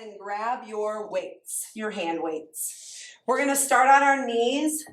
ahead and grab your weights, your hand weights. We're going to start on our knees.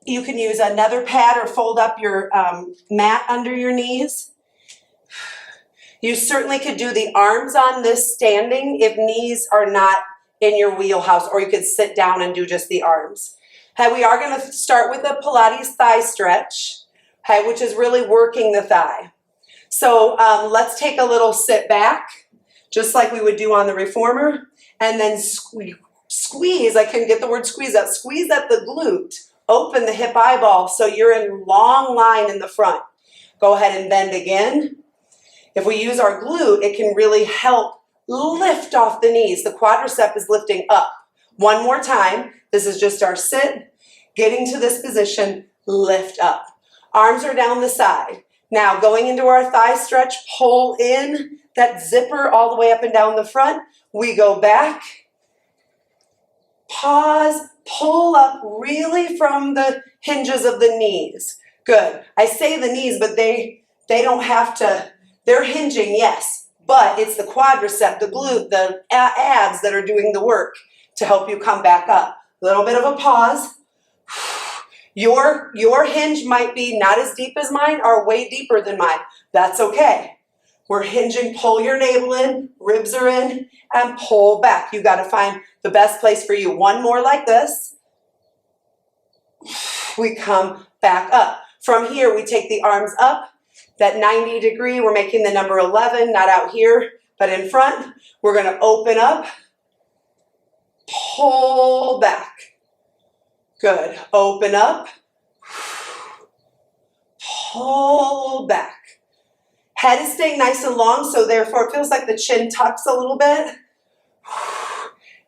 You can use another pad or fold up your mat under your knees. You certainly could do the arms on this standing if knees are not in your wheelhouse, or you could sit down and do just the arms. Okay, we are going to start with a Pilates thigh stretch, okay, which is really working the thigh. So let's take a little sit back, just like we would do on the reformer, and then squeeze, I couldn't get the word squeeze out, squeeze at the glute, open the hip eyeball so you're in long line in the front. Go ahead and bend again. If we use our glute, it can really help lift off the knees. The quadricep is lifting up. One more time. This is just our sit, getting to this position, lift up. Arms are down the side. Now going into our thigh stretch, pull in that zipper all the way up and down the front. We go back, pause, pull up really from the hinges of the knees. Good. I say the knees, but they don't have to, they're hinging, yes, but it's the quadricep, the glute, the abs that are doing the work to help you come back up. A little bit of a pause. Your hinge might be not as deep as mine or way deeper than mine. That's okay. We're hinging, pull your navel in, ribs are in, and pull back. You got to find the best place for you. One more like this. We come back up. From here, we take the arms up. That 90 degree, we're making the number 11, not out here, but in front. We're going to open up, pull back. Good. Open up, pull back. Head is staying nice and long, so therefore it feels like the chin tucks a little bit.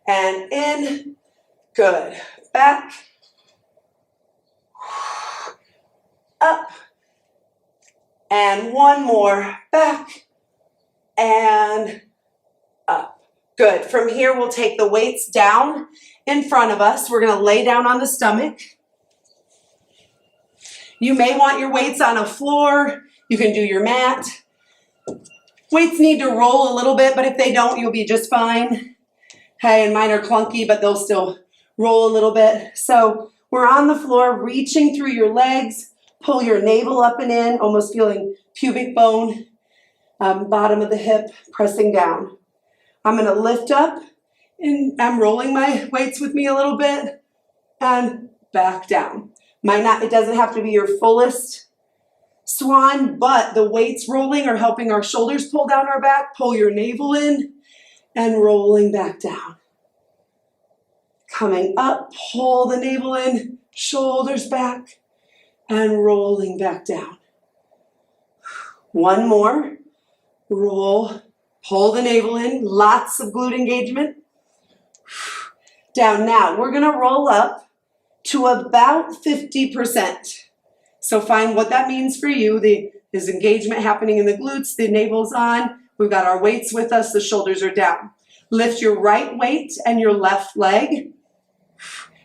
And in. Good. Back. Up. And one more. Back. And up. Good. From here, we'll take the weights down in front of us. We're going to lay down on the stomach. You may want your weights on a floor. You can do your mat. Weights need to roll a little bit, but if they don't, you'll be just fine. Hey, and mine are clunky, but they'll still roll a little bit. So we're on the floor, reaching through your legs. Pull your navel up and in, almost feeling pubic bone, bottom of the hip, pressing down. I'm going to lift up, and I'm rolling my weights with me a little bit, and back down. It doesn't have to be your fullest swan, but the weights rolling are helping our shoulders pull down our back. Pull your navel in, and rolling back down. Coming up, pull the navel in, shoulders back, and rolling back down. One more. Roll. Pull the navel in. Lots of glute engagement. Down. Now, we're going to roll up to about 50%. So find what that means for you. There's engagement happening in the glutes. The navel's on. We've got our weights with us. The shoulders are down. Lift your right weight and your left leg.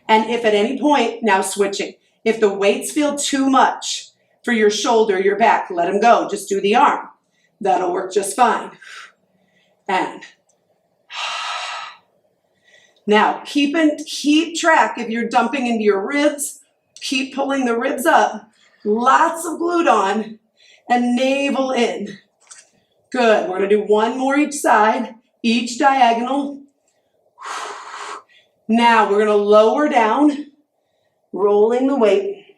And if at any point, now switching. If the weights feel too much for your shoulder, your back, let them go. Just do the arm. That'll work just fine. And now keep track. If you're dumping into your ribs, keep pulling the ribs up. Lots of glute on and navel in. Good. We're going to do one more each side, each diagonal. Now we're going to lower down. Rolling the weight,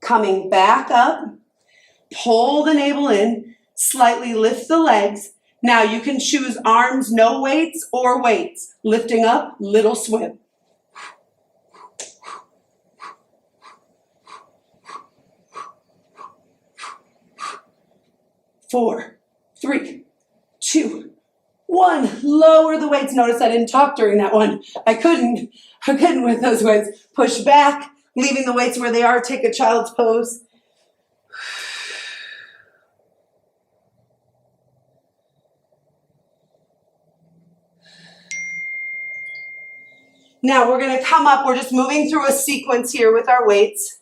coming back up, pull the navel in, slightly lift the legs. Now you can choose arms, no weights, or weights. Lifting up, little swim. Four, three, two, one. Lower the weights. Notice I didn't talk during that one. I couldn't with those weights. Push back, leaving the weights where they are. Take a child's pose. Now we're going to come up. We're just moving through a sequence here with our weights.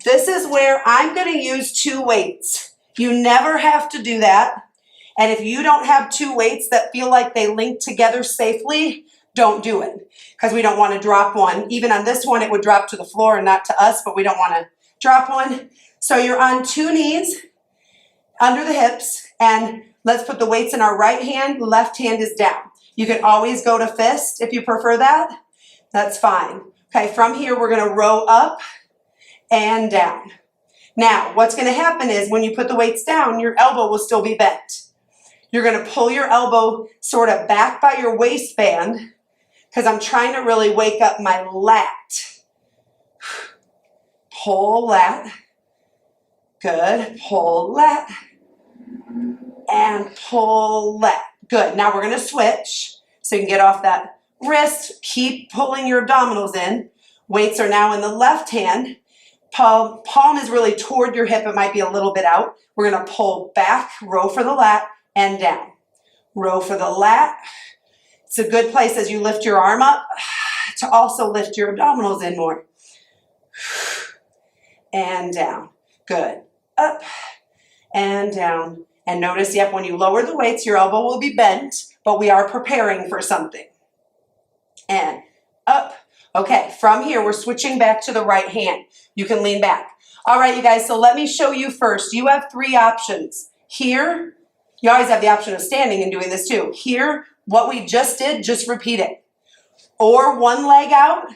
This is where I'm going to use two weights. You never have to do that. And if you don't have two weights that feel like they link together safely, don't do it, because we don't want to drop one. Even on this one, it would drop to the floor and not to us, but we don't want to drop one. So you're on two knees, under the hips, and let's put the weights in our right hand, left hand is down. You can always go to fist if you prefer that. That's fine. Okay, from here, we're going to row up and down. Now, what's going to happen is when you put the weights down, your elbow will still be bent. You're going to pull your elbow sort of back by your waistband, because I'm trying to really wake up my lat. Pull lat. Good. Pull lat. And pull lat. Good. Now we're going to switch so you can get off that wrist. Keep pulling your abdominals in. Weights are now in the left hand. Palm is really toward your hip. It might be a little bit out. We're going to pull back, row for the lat, and down. Row for the lat. It's a good place as you lift your arm up to also lift your abdominals in more. And down. Good. Up and down. And notice, yep, when you lower the weights, your elbow will be bent, but we are preparing for something. And up. Okay, from here, we're switching back to the right hand. You can lean back. All right, you guys, so let me show you first. You have three options. Here, you always have the option of standing and doing this too. Here, what we just did, just repeat it. Or one leg out,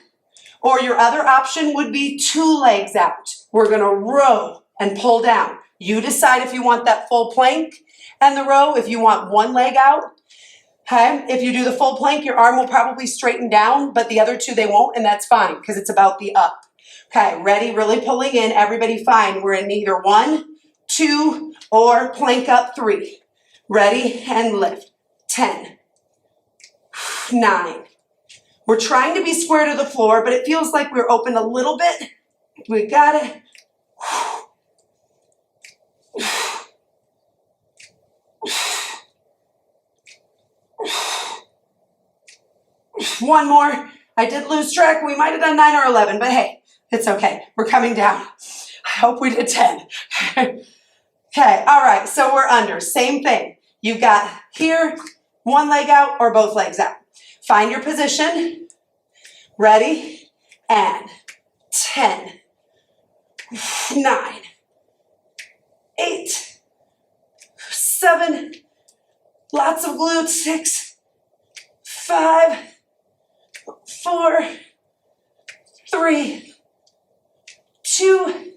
or your other option would be two legs out. We're gonna row and pull down. You decide if you want that full plank and the row, if you want one leg out. Okay, if you do the full plank, your arm will probably straighten down, but the other two they won't, and that's fine because it's about the up. Okay, ready, really pulling in, everybody fine. We're in either 1, 2, or plank up 3. Ready, and lift. 10, 9. We're trying to be square to the floor, but it feels like we're open a little bit. We got it. One more. I did lose track. We might have done 9 or 11, but hey, it's okay. We're coming down. I hope we did 10. Okay, all right, so we're under. Same thing. You've got here, one leg out or both legs out. Find your position. Ready, and 10, 9, 8, 7, lots of glutes, 6, 5, 4, 3, 2,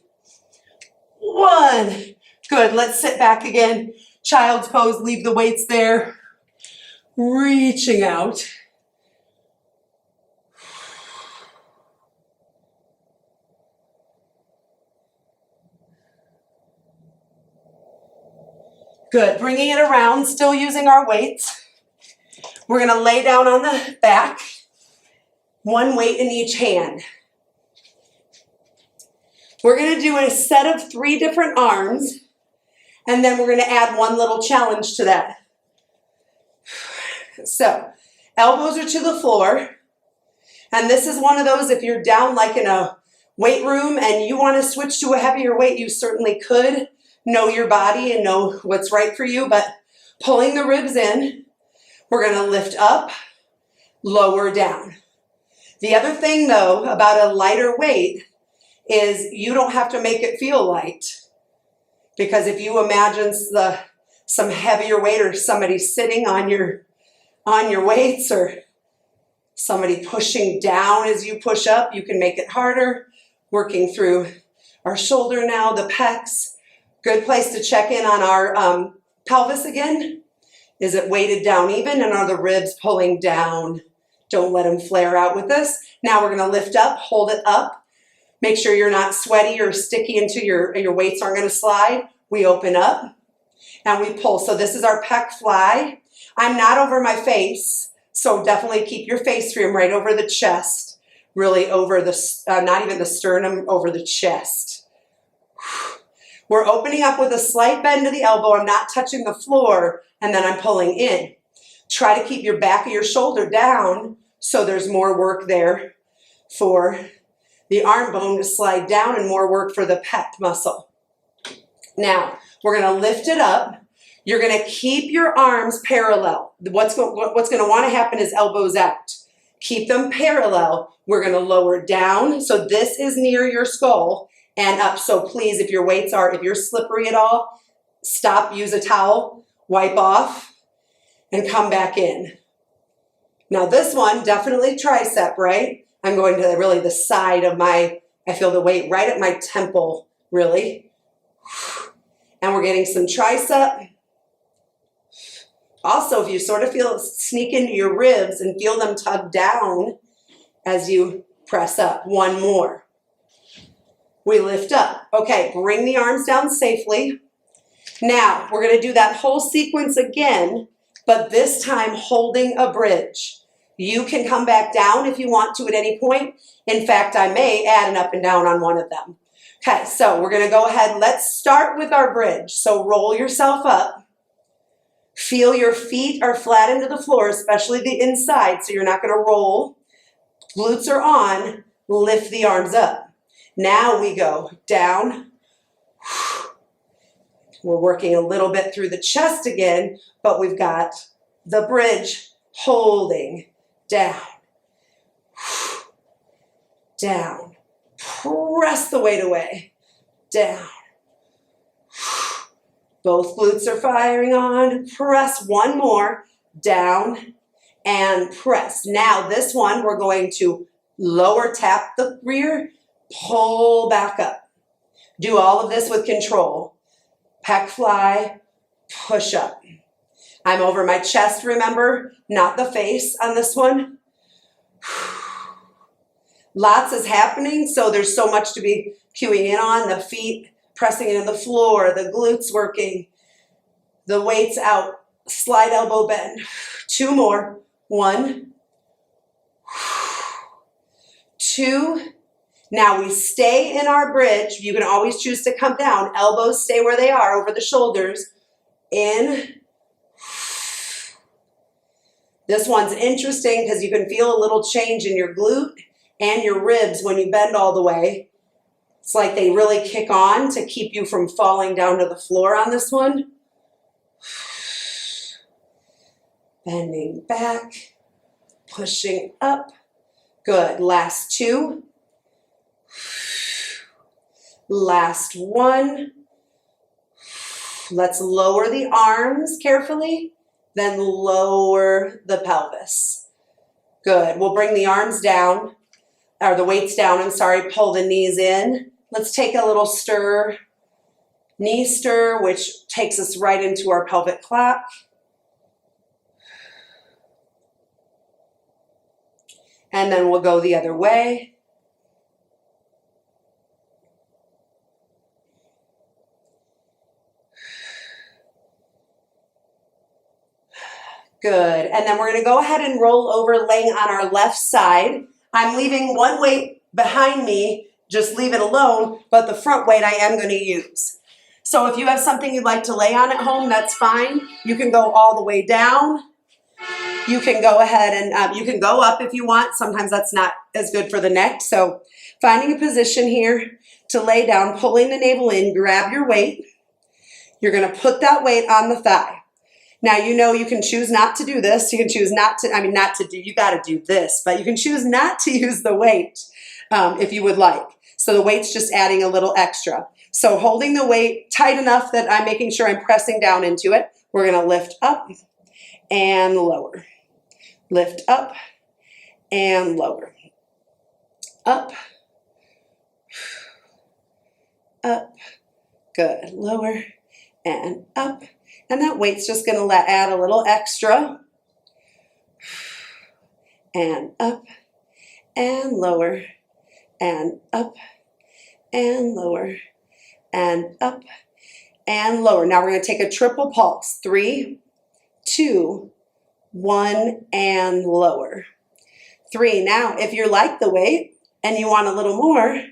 1. Good, let's sit back again. Child's pose, leave the weights there. Reaching out. Good, bringing it around, still using our weights. We're gonna lay down on the back, one weight in each hand. We're gonna do a set of 3 different arms, and then we're gonna add one little challenge to that. So, elbows are to the floor, and this is one of those, if you're down like in a weight room and you wanna switch to a heavier weight, you certainly could. Know your body and know what's right for you, but pulling the ribs in, we're gonna lift up, lower down. The other thing though about a lighter weight is you don't have to make it feel light, because if you imagine some heavier weight or somebody sitting on your weights or somebody pushing down as you push up, you can make it harder. Working through our shoulder now, the pecs. Good place to check in on our pelvis again. Is it weighted down even, and are the ribs pulling down? Don't let them flare out with this. Now we're gonna lift up, hold it up. Make sure you're not sweaty or sticky into your weights aren't gonna slide. We open up and we pull. So this is our Pec Fly. I'm not over my face, so definitely keep your face trim right over the chest, really over the, not even the sternum, over the chest. We're opening up with a slight bend to the elbow. I'm not touching the floor, and then I'm pulling in. Try to keep your back of your shoulder down so there's more work there for the arm bone to slide down and more work for the pec muscle. Now, we're gonna lift it up. You're gonna keep your arms parallel. What's gonna wanna happen is elbows out. Keep them parallel. We're gonna lower down. So this is near your skull and up. So please, if you're slippery at all, stop, use a towel, wipe off, and come back in. Now this one, definitely tricep, right? I'm going to really the side of I feel the weight right at my temple, really. And we're getting some tricep. Also, if you sort of sneak into your ribs and feel them tug down as you press up. One more. We lift up. Okay, bring the arms down safely. Now, we're going to do that whole sequence again, but this time holding a bridge. You can come back down if you want to at any point. In fact, I may add an up and down on one of them. Okay, so we're going to go ahead. Let's start with our bridge. So roll yourself up. Feel your feet are flat into the floor, especially the inside, so you're not going to roll. Glutes are on. Lift the arms up. Now we go down. We're working a little bit through the chest again, but we've got the bridge holding. Down. Down. Press the weight away. Down. Both glutes are firing on. Press one more. Down and press. Now this one, we're going to lower tap the rear, pull back up. Do all of this with control. Pec Fly, push up. I'm over my chest, remember, not the face on this one. Lots is happening, so there's so much to be cueing in on. The feet pressing into the floor, the glutes working, the weights out, slide elbow bend. Two more. 1, 2. Now we stay in our bridge. You can always choose to come down. Elbows stay where they are, over the shoulders. In. This one's interesting because you can feel a little change in your glute and your ribs when you bend all the way. It's like they really kick on to keep you from falling down to the floor on this one. Bending back, pushing up. Good. Last 2. Last 1. Let's lower the arms carefully, then lower the pelvis. Good. We'll bring the arms down, or the weights down, I'm sorry, pull the knees in. Let's take a little stir, knee stir, which takes us right into our pelvic clock. And then we'll go the other way. Good. And then we're going to go ahead and roll over, laying on our left side. I'm leaving one weight behind me, just leave it alone, but the front weight I am going to use. So if you have something you'd like to lay on at home, that's fine. You can go all the way down. You can go ahead and you can go up if you want. Sometimes that's not as good for the neck. So finding a position here to lay down, pulling the navel in, grab your weight. You're going to put that weight on the thigh. Now, you know, you can choose not to do this. You can choose not to do, you got to do this, but you can choose not to use the weight if you would like. So the weight's just adding a little extra. So holding the weight tight enough that I'm making sure I'm pressing down into it. We're going to lift up and lower. Lift up and lower. Up. Up. Good. Lower and up. And that weight's just going to add a little extra. And up and lower and up and lower and up and lower. Now we're going to take a triple pulse. 3, 2, 1, and lower. 3. Now, if you like the weight and you want a little more,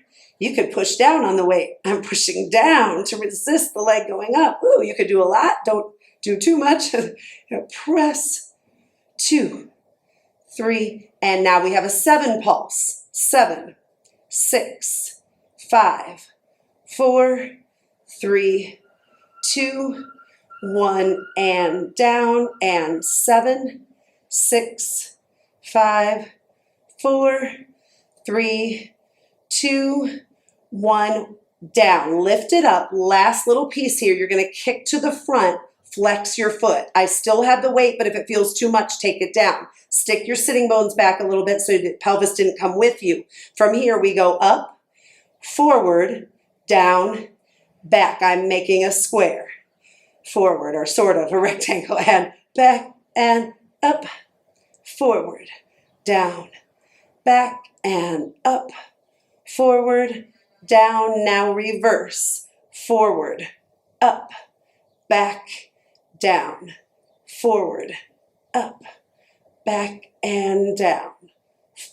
you could push down on the weight. I'm pushing down to resist the leg going up. Ooh, you could do a lot. Don't do too much. Press. 2, 3, and now we have a 7 pulse. 7, 6, 5, 4, 3, 2, 1 and down, and 7, 6, 5, 4, 3, 2, 1, down. Lift it up. Last little piece here. You're going to kick to the front, flex your foot. I still have the weight, but if it feels too much, take it down. Stick your sitting bones back a little bit so the pelvis didn't come with you. From here, we go up, forward, down, back. I'm making a square. Forward, or sort of a rectangle, and back and up, forward, down, back and up, forward, down. Now reverse, forward, up, back, down, forward, up, back and down,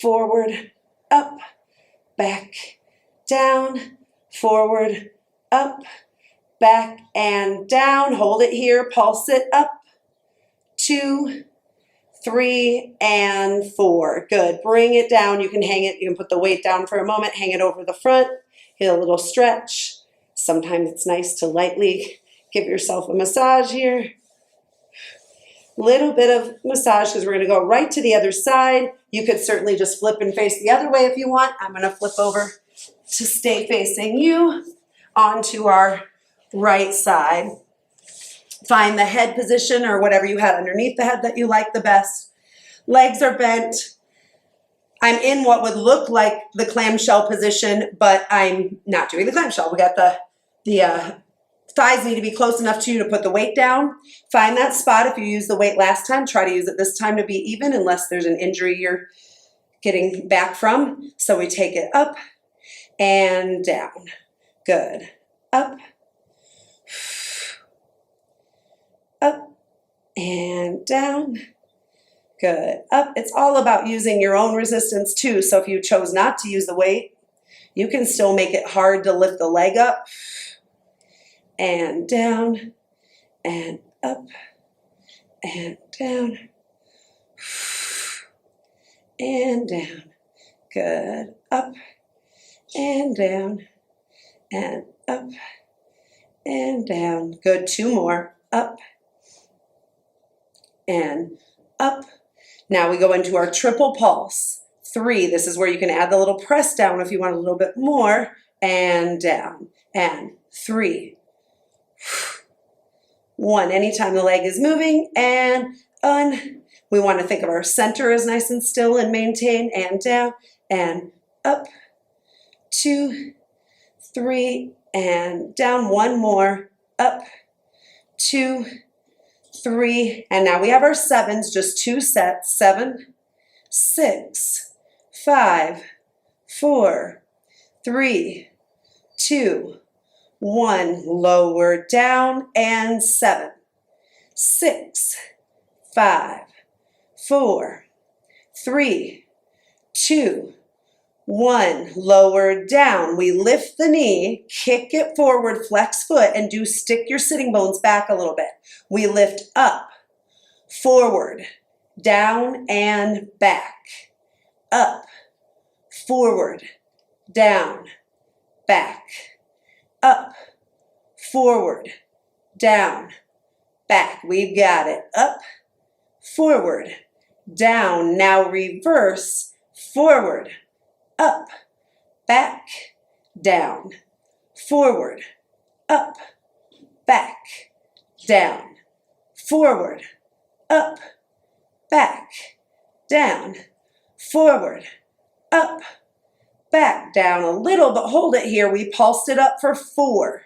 forward, up, back, down, forward, up, back and down. Hold it here, pulse it up, 2, 3, and 4. Good. Bring it down. You can hang it. You can put the weight down for a moment, hang it over the front, get a little stretch. Sometimes it's nice to lightly give yourself a massage here. Little bit of massage because we're going to go right to the other side. You could certainly just flip and face the other way if you want. I'm going to flip over to stay facing you onto our right side. Find the head position or whatever you had underneath the head that you like the best. Legs are bent. I'm in what would look like the clamshell position, but I'm not doing the clamshell. We got the thighs need to be close enough to you to put the weight down. Find that spot. If you used the weight last time, try to use it this time to be even unless there's an injury you're getting back from. So we take it up and down. Good. Up, up, and down. Good. Up. It's all about using your own resistance too. So if you chose not to use the weight, you can still make it hard to lift the leg up. And down, and up, and down, and down. Good. Up, and down, and up, and down. Good. 2 more. Up, and up. Now we go into our triple pulse. 3. This is where you can add the little press down if you want a little bit more, and down, and 3. 1, anytime the leg is moving, and we want to think of our center as nice and still and maintain, and down, and up, 2, 3, and down. 1 more, up, 2, 3, and now we have our 7s, just 2 sets, 7, 6, 5, 4, 3, 2, 1, lower down, and 7, 6, 5, 4, 3, 2, 1, lower down. We lift the knee, kick it forward, flex foot, and stick your sitting bones back a little bit. We lift up, forward, down, and back. Up, forward, down, back. Up, forward, down, back. We've got it. Up, forward, down. Now reverse, forward, up, back, down, forward, up, back, down, forward, up, back, down, forward, up, back, down a little, but hold it here. We pulsed it up for 4,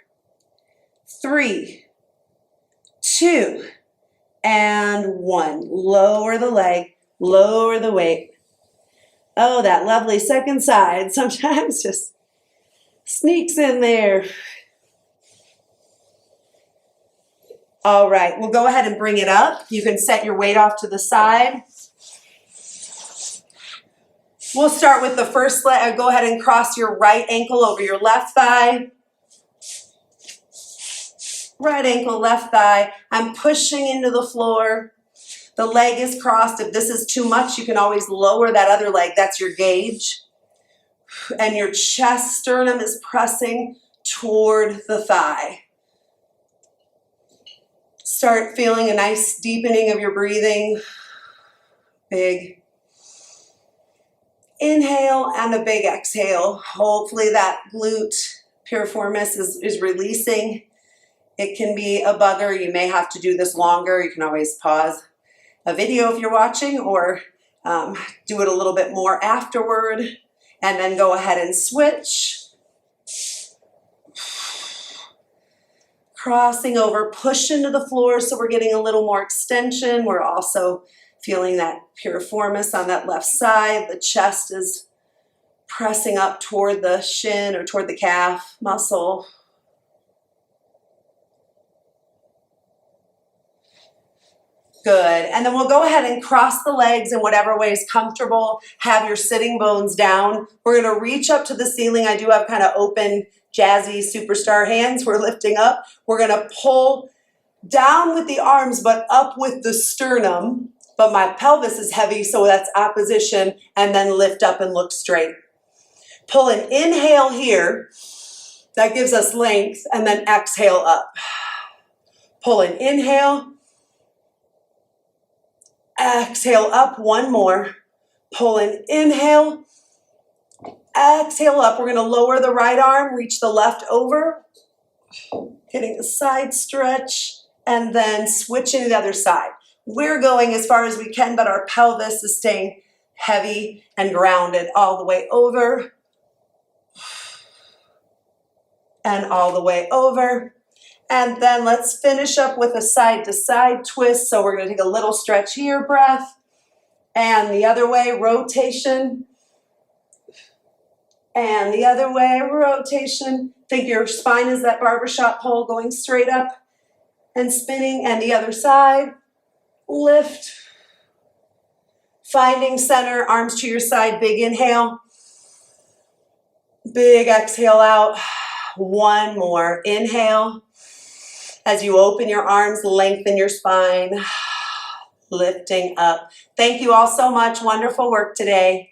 3, 2, and 1. Lower the leg, lower the weight. Oh, that lovely second side sometimes just sneaks in there. All right, we'll go ahead and bring it up. You can set your weight off to the side. We'll start with the first leg. Go ahead and cross your right ankle over your left thigh. Right ankle, left thigh. I'm pushing into the floor. The leg is crossed. If this is too much, you can always lower that other leg. That's your gauge. And your chest sternum is pressing toward the thigh. Start feeling a nice deepening of your breathing. Big inhale and a big exhale. Hopefully that glute piriformis is releasing. It can be a bugger. You may have to do this longer. You can always pause a video if you're watching, or do it a little bit more afterward, and then go ahead and switch. Crossing over, push into the floor so we're getting a little more extension. We're also feeling that piriformis on that left side. The chest is pressing up toward the shin or toward the calf muscle. Good. And then we'll go ahead and cross the legs in whatever way is comfortable. Have your sitting bones down. We're going to reach up to the ceiling. I do have kind of open, jazzy superstar hands. We're lifting up. We're going to pull down with the arms, but up with the sternum. But my pelvis is heavy, so that's opposition. And then lift up and look straight. Pull an inhale here. That gives us length. And then exhale up. Pull an inhale. Exhale up, one more. Pull an inhale. Exhale up. We're going to lower the right arm, reach the left over. Getting a side stretch, and then switching to the other side. We're going as far as we can, but our pelvis is staying heavy and grounded all the way over. And all the way over. And then let's finish up with a side-to-side twist. So we're going to take a little stretch here, breath. And the other way, rotation. And the other way, rotation. Think your spine is that barbershop pole going straight up and spinning. And the other side, lift. Finding center, arms to your side, big inhale. Big exhale out. One more, inhale. As you open your arms, lengthen your spine, lifting up. Thank you all so much. Wonderful work today.